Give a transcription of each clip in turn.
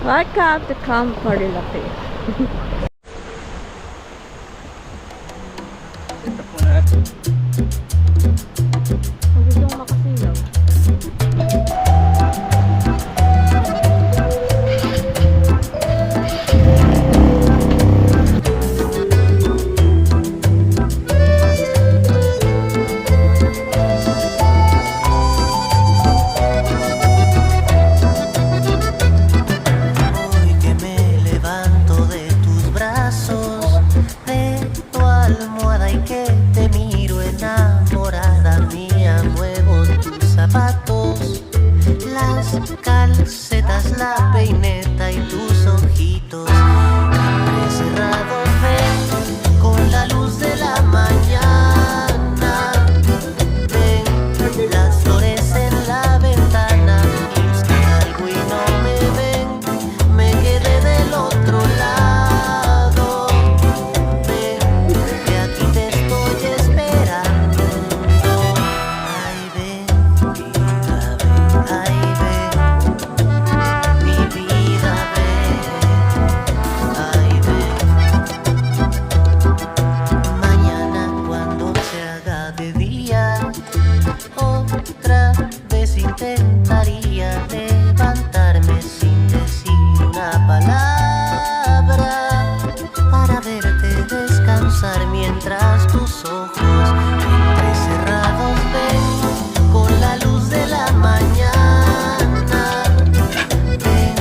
Welcome to Camp Marilaki. Ito po natin. Ang gusto mong makasilaw. Hoy que me levanto de tus brazos, de tu almohada y que te miro enamorada mía, muevo tus zapatos, las calcetas, la peineta y tus ojitos entrecerrados ven con la luz de la mañana, ven las flores en la ventana, busqué algo y no me ven, me quedé del otro lado, ven que aquí te estoy esperando, ay ven, vida, ven, ay ven, mi vida, ven, ay ven, mañana cuando se haga de día, otra vez intentaría levantarme sin decir una palabra para verte descansar mientras tus ojos entrecerrados ven con la luz de la mañana, ven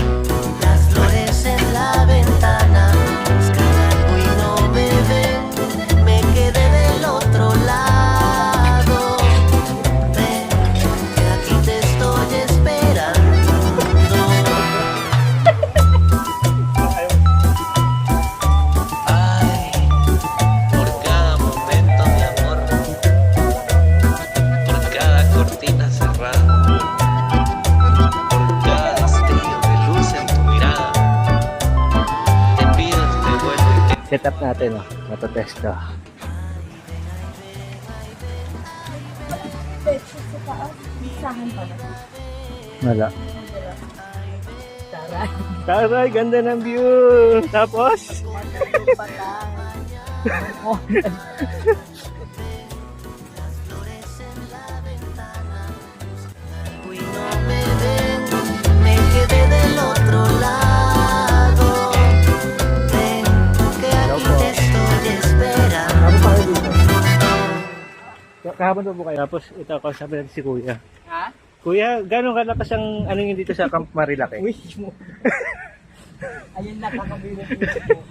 las flores en la ventana, buscan algo y no me ven, me quedé del otro lado, ven que aquí te estoy esperando. Ay, por cada momento mi amor, por cada cortina cerrada, por cada destello de luz en tu mirada, te pido que te vuelva y te Set up natin, oh. Matotesto. Wala. Taray, ganda ng view. Tapos? y no me ven, me quedé del otro lado, ven que aquí te estoy esperando. Ako pa kayo dito. Kahapon pa po kayo. Tapos ito ako sabi natin si Kuya. Ha? Kuya, gano'ng kalakas ang ano yun dito sa Camp Marilaki? Wish mo. Ayun na kakabilang mo.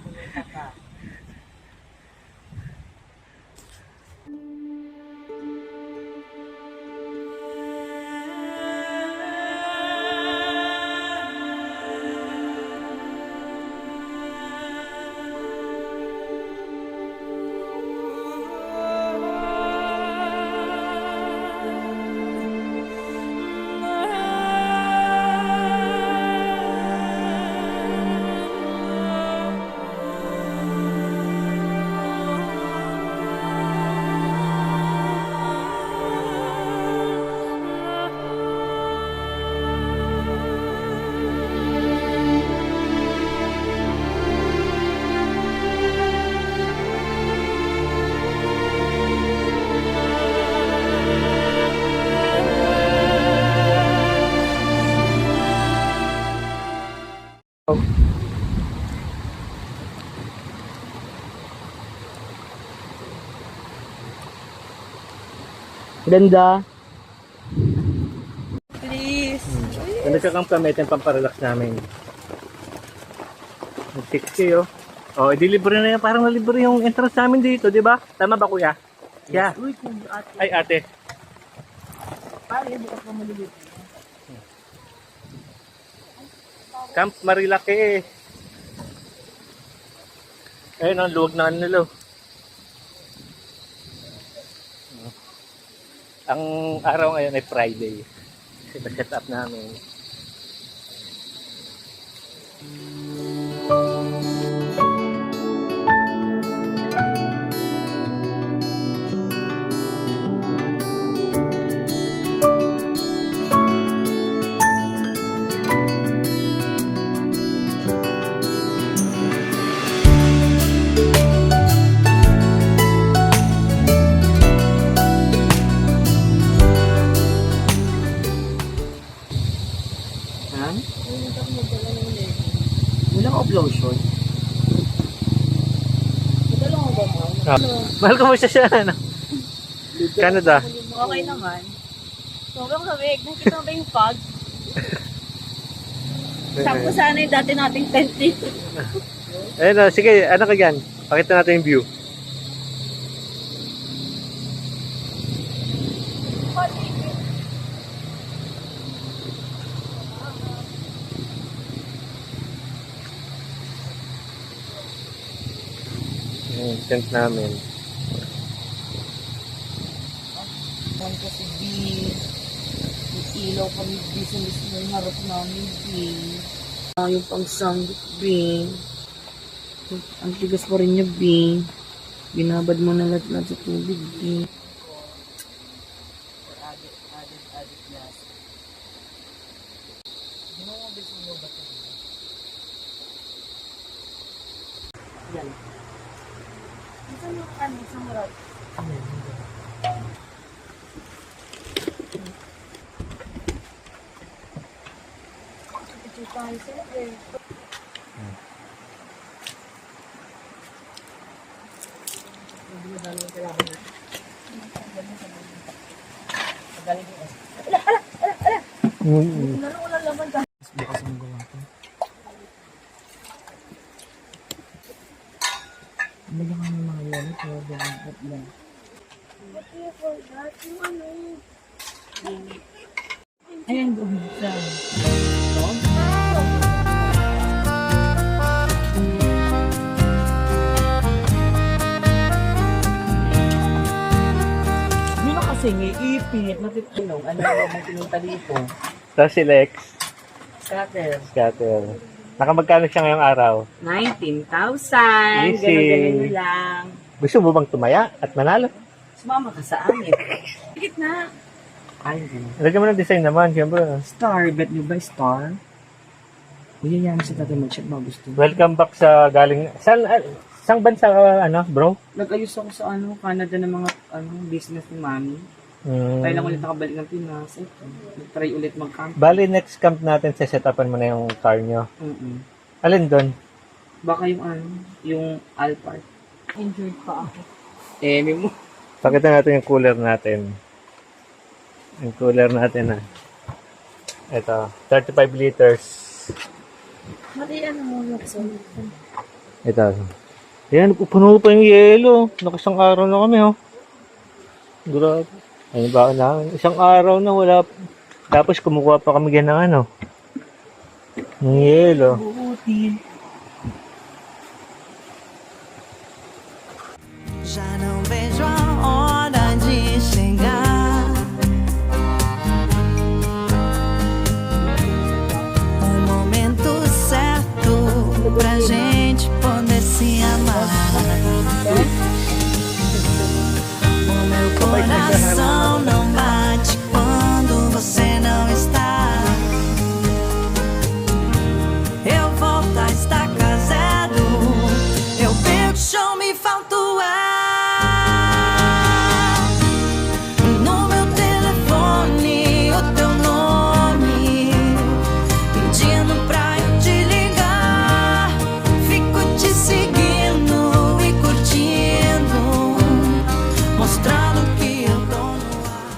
Ganda. Kung nagka-camp kami, ito yung pamparelax namin. Nag-60 oh. Oh, i-deliver na yan. Parang nalibre yung entrance namin dito, di ba? Tama ba kuya? Yeah. Uy, kung ate. Ay ate. Pare, bukas ka maliliit. Camp Marilaki. Ayun ang luwag na nila. Ang araw ngayon ay Friday. Kasi set up namin. Ha? Walang uplosion. Mahal ko mo siya ano? Canada. Okay naman. Sobrang lamig. Nakita mo ba yung fog? Sakto sana yung dati nating tent dito. Ayun, sige, ano ka dyan? Pakita natin yung view. Yung tent namin. Ang kasi B. May ilaw kami B sa mismo yung harap namin B. Yung pang sanggit B. Ang tigas pa rin niya B. Binabad mo na lahat sa tubig B. Yan. Saan yung ano? Isang rod? Picture tayo sila eh. Wala laman dahil. Bukas ang gawa ko. Ano ba kami mga yan? Kaya bukas lang. What do you forgot? Yung ano? Ayan, gumisa. Hindi na kasi iipit, natitanong, ano ba may pinunta dito? Tapos si Lex, Scatter. scatter. Nakamagkano siya ngayong araw? 19,000. Easy. Ganun-ganun lang. Gusto mo bang tumaya at manalo? Sumama ka sa amin. Higit na. Ay, ganun. Lagyan mo ng design naman, siyempre. Star, bet nyo ba star? Uy, yan sa tatay mag-check mga gusto. Welcome back sa galing... Saan bansa ka, ano, bro? Nag-ayos ako sa Canada ng mga business ni Mami. Hmm. Tayo lang ulit nakabalik ng Pinas. Ito, nag-try ulit mag-camp. Bali, next camp natin, sesetapan mo na yung car nyo. Mm-mm. Alin doon? Baka yung Alphard. Injured pa ako. May mo. Pakita natin yung cooler natin. Yung cooler natin, ha. Ito, 35 liters. Mali ano mo Lukson. Ito. Ayan, puno pa yung yelo. Nakasang araw na kami, oh. Grabe. Ano ba namin? Isang araw na wala. Tapos kumukuha pa kami yan ng ano. Ng yelo. Buutin. Já não vejo a hora de chegar. O momento certo pra gente poder se amar. O meu coração não bate quando você não está. Eu volto a estaca zero. Eu perco o chão, me falta o ar. No meu telefone, o teu nome, pedindo pra eu te ligar. Fico te seguindo e curtindo, mostrando que eu tô no ar.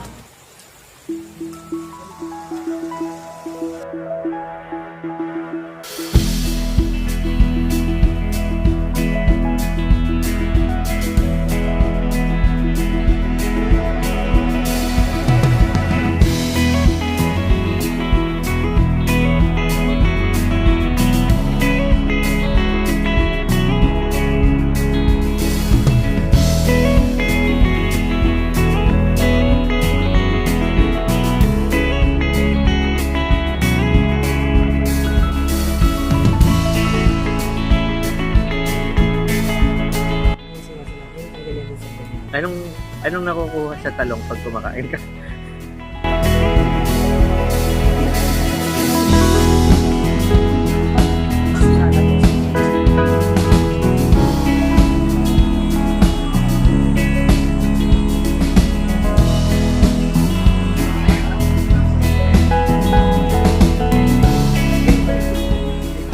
Anong nakukuha sa talong pag kumakain ka?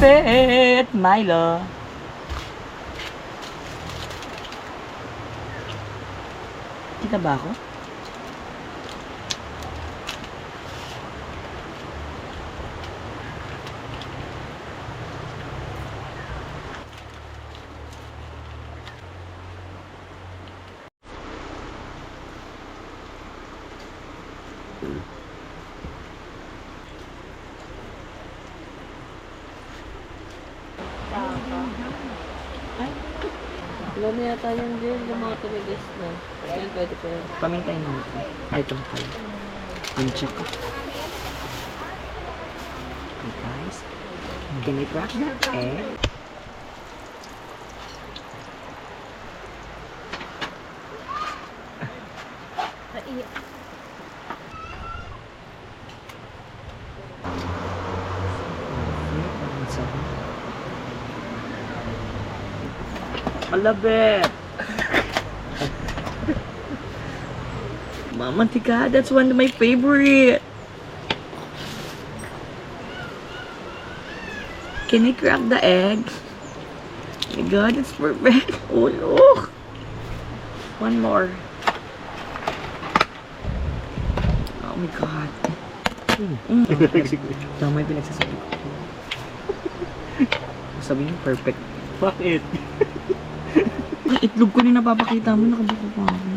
Malapit, Milo. Kita ba ako? Wala na yata yung din, yung mga tumigas na. Ayun, pwede pa yun. Pamintay mo. Ay, ito pala. Yung check ko. Okay, guys. Can I crack that egg? Malabit! Mama Tika, that's one of my favorite. Can I crack the egg? Oh my god, it's perfect. Oh look! One more. Oh my god. Tama yung pinagsasabi ko. Sabi niyo, perfect. Fuck it. Ay, itlog ko rin napapakita mo, nakabuko pa ako.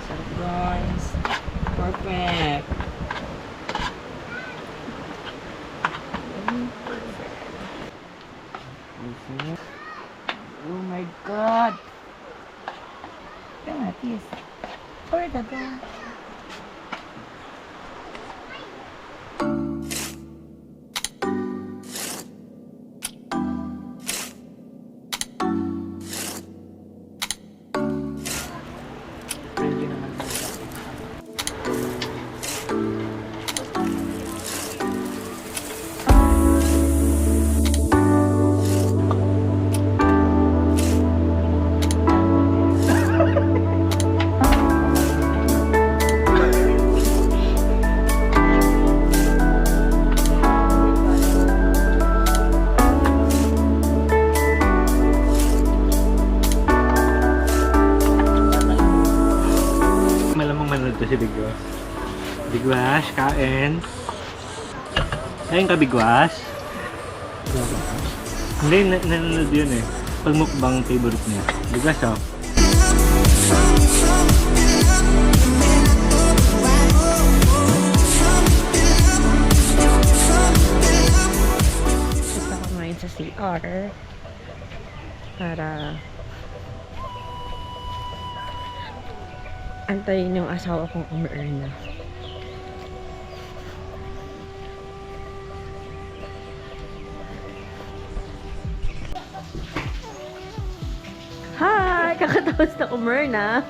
Sarap guys. Perfect. Oh my god. Tama, tis. Or daga. Thank you naman. Malamang manood to si Bigwas. Bigwas, kain. Ayun ka, Bigwas. Hindi, nanonood yun eh. Pag mukbang favorite niya. Bigwas, oh. Gusto ko ngayon sa CR para antayin yung asawa kong umu-earn na. Hi! Kakatapos na umu-earn na.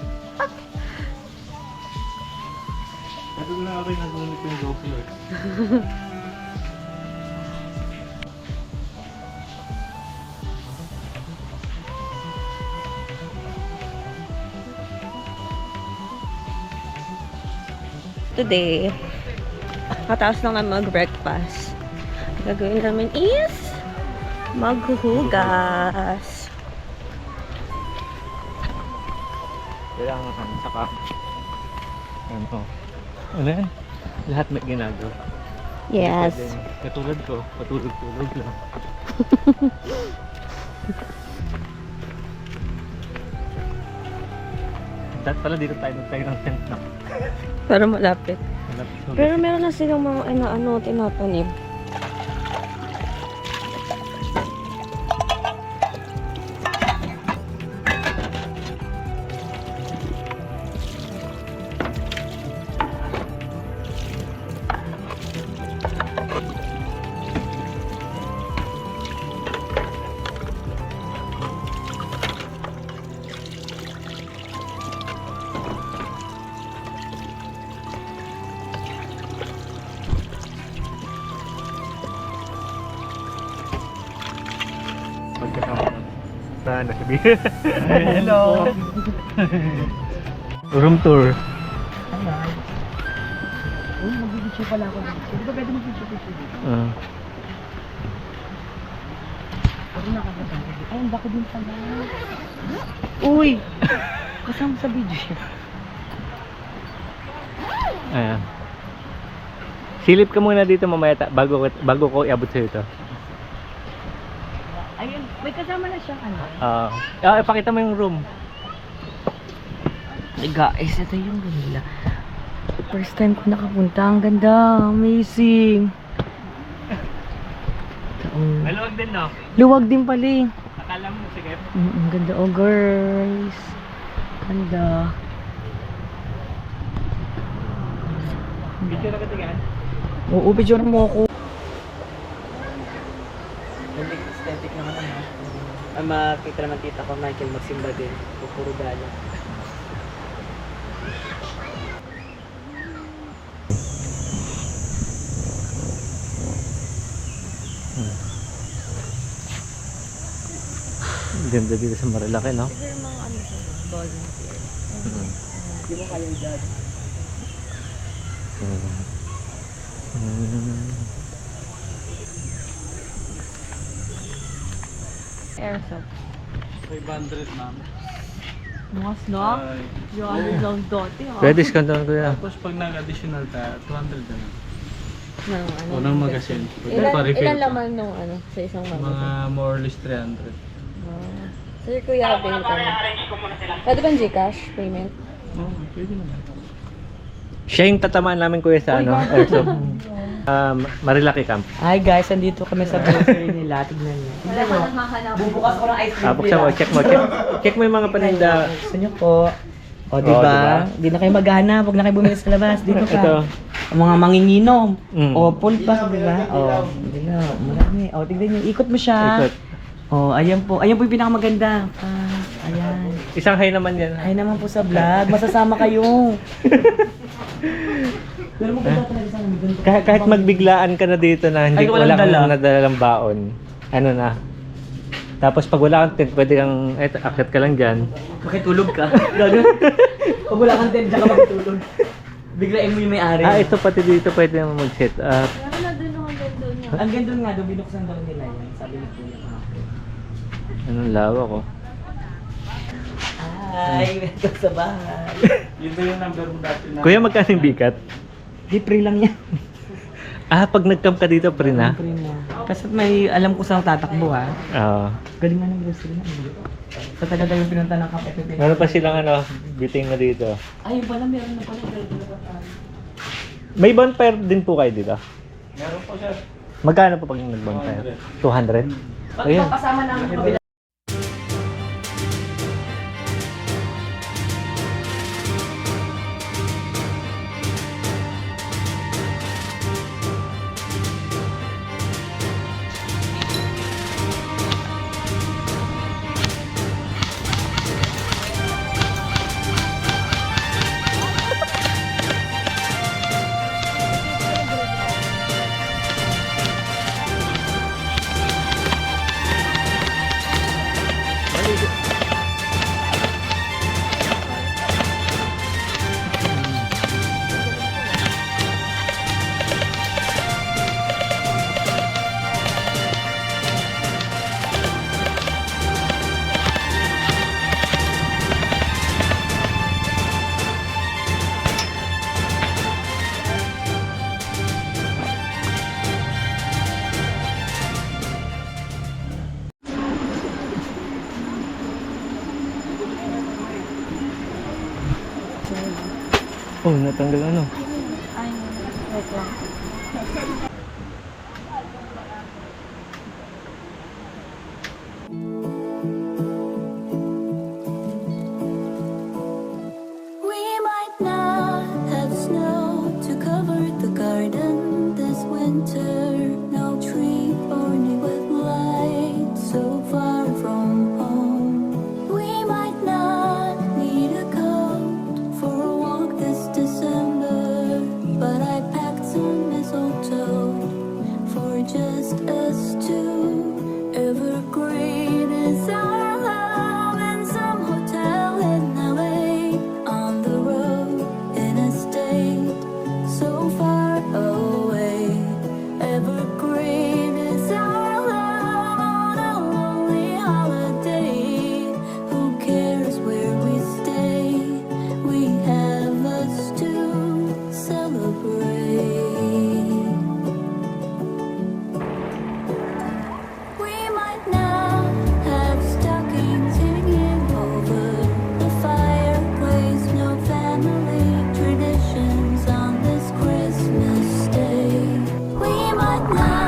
Ito na ako yung nagumit yung GoPro eh. Today, katapos lang namin mag-breakfast. Gagawin namin is maghuhugas. Kailangan saka ano yan? Lahat may ginagawa. Yes. Pwede, katulad ko, patulog-tulog lang. Dapat pala dito tayo nagtayo ng tent na. Para malapit. Malapit sa Pero meron na silang mga tinatanim. pagkasama natin. Sana sabihin. Hello! Room tour. Uy, magiging Picture pala ako dito. Di ba pwede mag-picture dito? Pwede nakakita. Ay, ang bako din pala. Uy! Kasama sa video siya. Ayan. Silip ka muna dito mamaya bago ko iabot sa'yo ito. Ayun, may kasama na siyang ano. Ipakita mo yung room. Ay guys, ito yung ganda. First time ko nakapunta. Ang ganda. Amazing. Maluwag din, no? Luwag din pala eh. Akala mo, sige. Ang ganda. Oh girls. Ganda. Picture ka tigaan. Oo, picture mo ako. Aesthetic naman naman. Ang makikita naman tita ko, Michael, magsimba din. Puro gala. Ganda dito sa Marilaki, no? Siguro mga ano siya, volunteer. Di mo kaya i-judge. Airsoft. 500 ma'am. Mas no? Yung lang doti ha. Pwede discount naman ko yan. Tapos pag nag-additional ka, 200 na lang. Ng ano? Unang magazine. Pwede Ilan, pa-refill ilan ka. laman nung ano, sa isang Mga magazine? more or less 300. Sir, kuya, bilhin ka na. Pwede ba Gcash payment? Oo, pwede naman. Siya yung tatamaan namin kuya sa ano, airsoft. Marilaki Camp. Hi guys, andito kami sa grocery nila. Tignan niyo. Wala pa naghahanap. Bubukas ko ng ice cream Buksan mo, check mo. Check mo yung mga paninda. Gusto niyo po. O, di Oo, ba? diba? Di na kayo maghanap. Huwag na kayo bumili sa labas. Dito ka. Ito. Ang mga manginginom. Mm. O, pulpas, di ba? O, di ba? Marami. O, tignan niyo. Ikot mo siya. Ikot. O, ayan po. Ayan po yung pinakamaganda. Ayan. Isang hay naman yan. Ay naman po sa vlog. Masasama kayo. Pero maganda talaga sa amin. Kahit magbiglaan ka na dito na hindi Ay, walang wala kang dala. nadalang baon. Ano na. Tapos pag wala kang tent, pwede kang, akit ka lang dyan. Makitulog ka. Gagawin. Pag wala kang tent, diyan ka makitulog. Biglain mo yung may-ari. Ito pati dito pwede naman mag-set up. Ano na dun ang ganda niya? Ang ganda nga daw, binuksan daw nila yan. Sabi ni Kuya. Anong lawa ko? Ay, welcome sa bahay. Yun ba yung number mo dati na? Kuya, magkano yung bigat? Di free lang yan. Pag nag-camp ka dito, pre na? Free na. Kasi may alam ko saan tatakbo ha. Oo. Galing nga ng grocery na. Sa taga yung pinunta ng Camp FFP. Meron pa silang biting na dito. Ayun pala, meron na pala. May bonfire din po kayo dito? Meron po siya. Magkano po pag nag-bonfire? 200? Ayun. Kasama namin kabila. Oh, natanggal ano? Ay, wait lang. We might not have snow to cover the garden this winter. No tree burning with light so far from home. We might not need a coat for a walk this December, but I packed some mistletoe night.